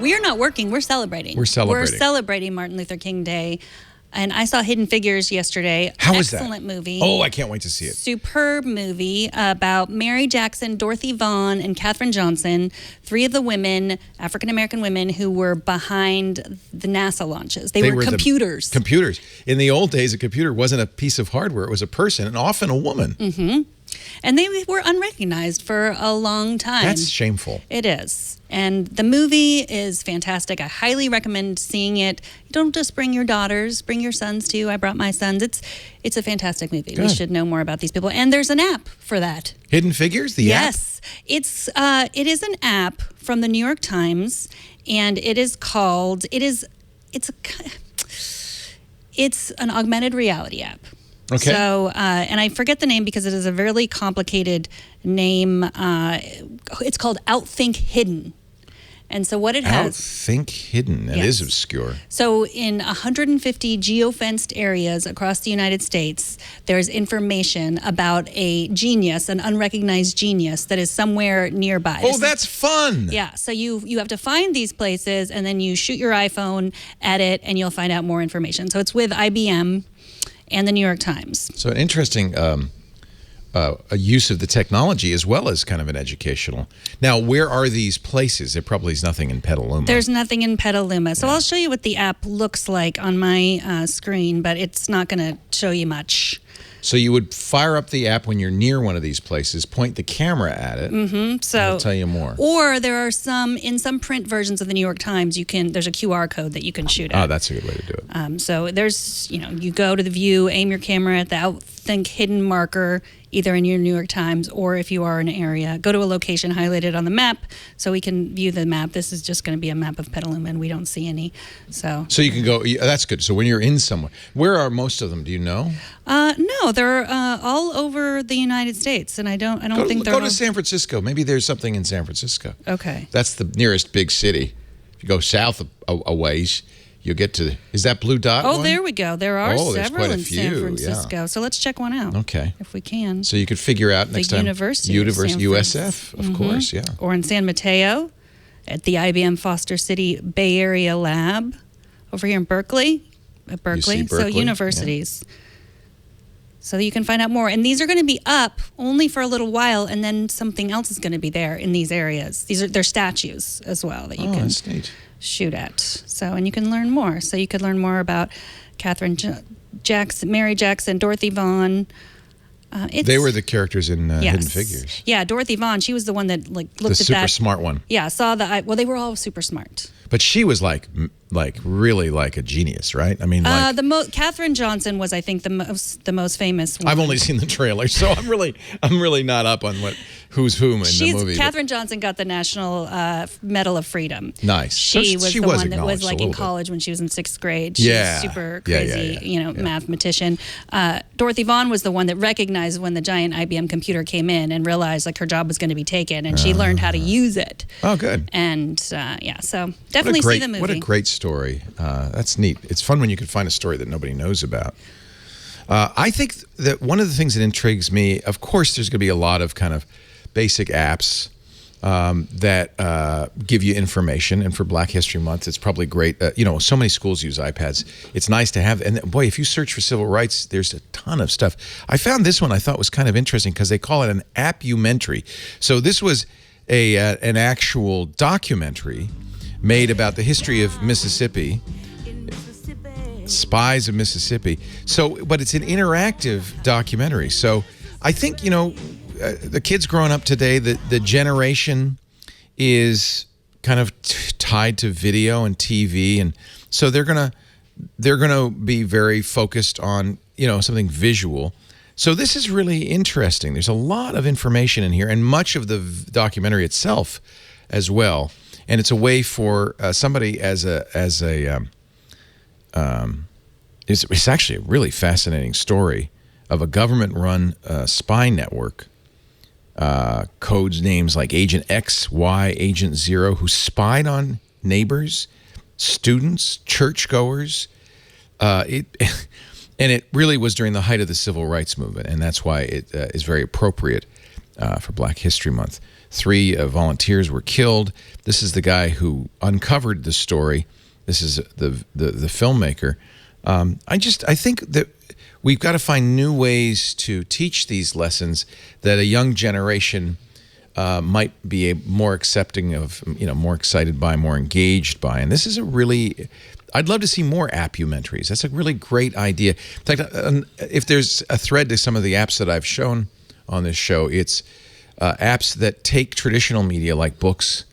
We are not working. We're celebrating. We're celebrating. We're celebrating Martin Luther King Day. And I saw Hidden Figures yesterday. How was that? Excellent movie. Oh, I can't wait to see it. Superb movie about Mary Jackson, Dorothy Vaughan, and Katherine Johnson, three of the women, African-American women, who were behind the NASA launches. They were computers. Computers. In the old days, a computer wasn't a piece of hardware. It was a person, and often a woman. Mm-hmm. And they were unrecognized for a long time. That's shameful. It is. And the movie is fantastic. I highly recommend seeing it. Don't just bring your daughters, bring your sons too. I brought my sons. It's a fantastic movie. Good. We should know more about these people. And there's an app for that. Hidden Figures, the app? Yes. It is an app from the New York Times, and it is called, it's an augmented reality app. Okay. So, and I forget the name because it is a really complicated name. It's called Outthink Hidden. And so what it has... Outthink Hidden. That is obscure. So in 150 geofenced areas across the United States, there's information about a genius, an unrecognized genius that is somewhere nearby. Oh, that's fun. Yeah. So you have to find these places, and then you shoot your iPhone at it, and you'll find out more information. So it's with IBM and the New York Times. So an interesting a use of the technology as well as kind of an educational. Now, where are these places? There probably is nothing in Petaluma. There's nothing in Petaluma. So I'll show you what the app looks like on my screen, but it's not going to show you much. So you would fire up the app when you're near one of these places, point the camera at it, So and it'll tell you more. Or there are in some print versions of the New York Times, there's a QR code that you can shoot at. Oh, that's a good way to do it. So there's, you go to the view, aim your camera at the Outthink Hidden marker, either in your New York Times or if you are in an area, go to a location highlighted on the map so we can view the map. This is just going to be a map of Petaluma, and we don't see any. So you can go, that's good. So when you're in somewhere, where are most of them? Do you know? No, they're all over the United States, and I don't think they're Go to San Francisco. Maybe there's something in San Francisco. Okay. That's the nearest big city. If you go south a ways, you'll get to, is that blue dot one? There we go. There are several in San few, Francisco. yeah. So let's check one out. Okay. If we can. So you could figure out next time. University of San USF, of course, yeah. Or in San Mateo at the IBM Foster City Bay Area Lab. Over here in Berkeley, at Berkeley. So universities. Yeah. So you can find out more. And these are going to be up only for a little while, and then something else is going to be there in these areas. They're statues as well that you can that's neat. Shoot at. So, and you can learn more. So you could learn more about Katherine Jackson, Mary Jackson, Dorothy Vaughan. They were the characters in Hidden Figures. Yeah, Dorothy Vaughan. She was the one that looked at that. The super smart one. Yeah, saw the. Well, they were all super smart. But she was really like a genius, right? I mean, Katherine Johnson was, I think, the most famous one. I've only seen the trailer, so I'm really not up on who's whom in the movie. Katherine Johnson got the National Medal of Freedom. Nice. She was the one that was in college when she was in 6th grade. She was super crazy, mathematician. Dorothy Vaughan was the one that recognized when the giant IBM computer came in and realized her job was going to be taken, and she learned how to use it. Oh, good. And so definitely see the movie. What a great story. That's neat. It's fun when you can find a story that nobody knows about. I think that one of the things that intrigues me, of course, there's going to be a lot of kind of basic apps that give you information. And for Black History Month, it's probably great. So many schools use iPads. It's nice to have. And boy, if you search for civil rights, there's a ton of stuff. I found this one I thought was kind of interesting because they call it an appumentary. So this was an actual documentary made about the history of Mississippi, Spies of Mississippi. So, but it's an interactive documentary. So I think, the kids growing up today, the generation is kind of tied to video and TV. And so they're going to be very focused on, something visual. So this is really interesting. There's a lot of information in here, and much of the documentary itself as well. And it's a way for somebody it's actually a really fascinating story of a government-run spy network, codes names like Agent X, Y, Agent Zero, who spied on neighbors, students, churchgoers. And it really was during the height of the civil rights movement, and that's why it is very appropriate for Black History Month. 3 volunteers were killed. This is the guy who uncovered the story. This is the filmmaker. I think that we've got to find new ways to teach these lessons that a young generation might be more accepting of, more excited by, more engaged by. And this is I'd love to see more appumentaries. That's a really great idea. In fact, if there's a thread to some of the apps that I've shown on this show, it's apps that take traditional media like books,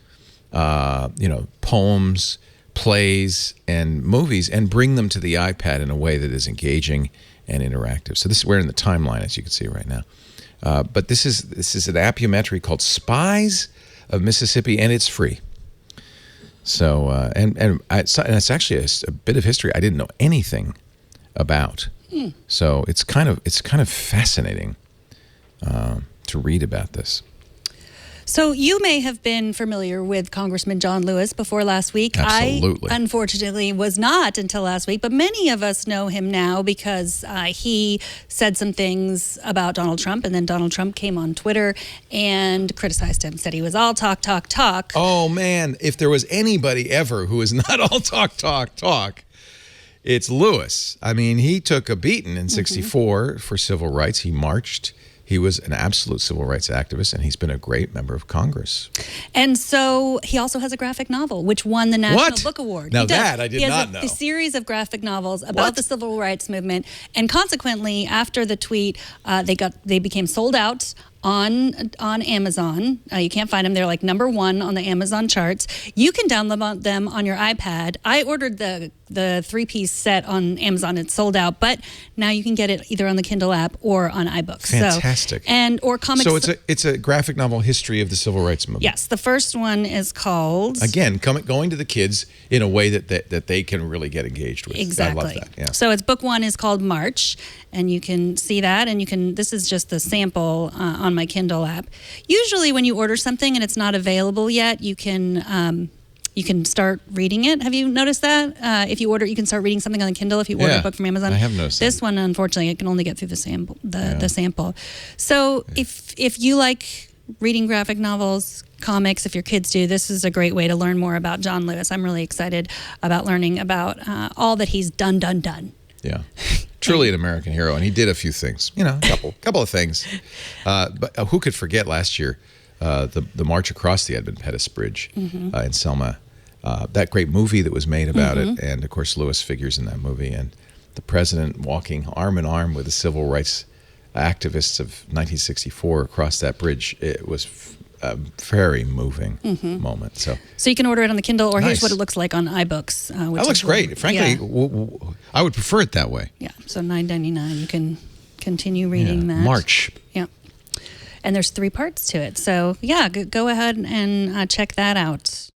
poems, plays, and movies and bring them to the iPad in a way that is engaging and interactive. So we're in the timeline, as you can see right now. But this is an appumentary called Spies of Mississippi, and it's free. So and it's actually a bit of history I didn't know anything about. So it's kind of fascinating to read about this. So you may have been familiar with Congressman John Lewis before last week. Absolutely. I, unfortunately, was not until last week, but many of us know him now because he said some things about Donald Trump, and then Donald Trump came on Twitter and criticized him, said he was all talk, talk, talk. Oh, man, if there was anybody ever who was not all talk, talk, talk, it's Lewis. I mean, he took a beating in '64 for civil rights. He marched. He was an absolute civil rights activist, and he's been a great member of Congress. And so he also has a graphic novel, which won the National Book Award. Now that I did not know. He has a series of graphic novels about the civil rights movement, and consequently, after the tweet, they became sold out on Amazon. You can't find them. They're like #1 on the Amazon charts. You can download them on your iPad. I ordered the 3-piece set on Amazon. It's sold out, but now you can get it either on the Kindle app or on iBooks. Fantastic. Or comics. So it's a graphic novel history of the civil rights movement. Yes, the first one is called, again, going to the kids in a way that they can really get engaged with. Exactly. I love that. Yeah. So book 1 is called March, and you can see that, and this is just the sample on my Kindle app. Usually when you order something and it's not available yet, you can start reading it. Have you noticed that? If you order, you can start reading something on the Kindle if you order a book from Amazon. I have noticed this one, unfortunately, it can only get through the sample. So if you like reading graphic novels, comics, if your kids do, this is a great way to learn more about John Lewis. I'm really excited about learning about all that he's done. Yeah. Truly an American hero, and he did a few things, a couple of things. But who could forget last year the march across the Edmund Pettus Bridge in Selma? That great movie that was made about it, and of course Lewis figures in that movie, and the president walking arm in arm with the civil rights activists of 1964 across that bridge. It was a very moving moment. So you can order it on the Kindle, or here's what it looks like on iBooks. That looks great. Frankly, I would prefer it that way. Yeah, so $9.99. You can continue reading that. March. Yeah. And there's 3 parts to it. So, go ahead and check that out.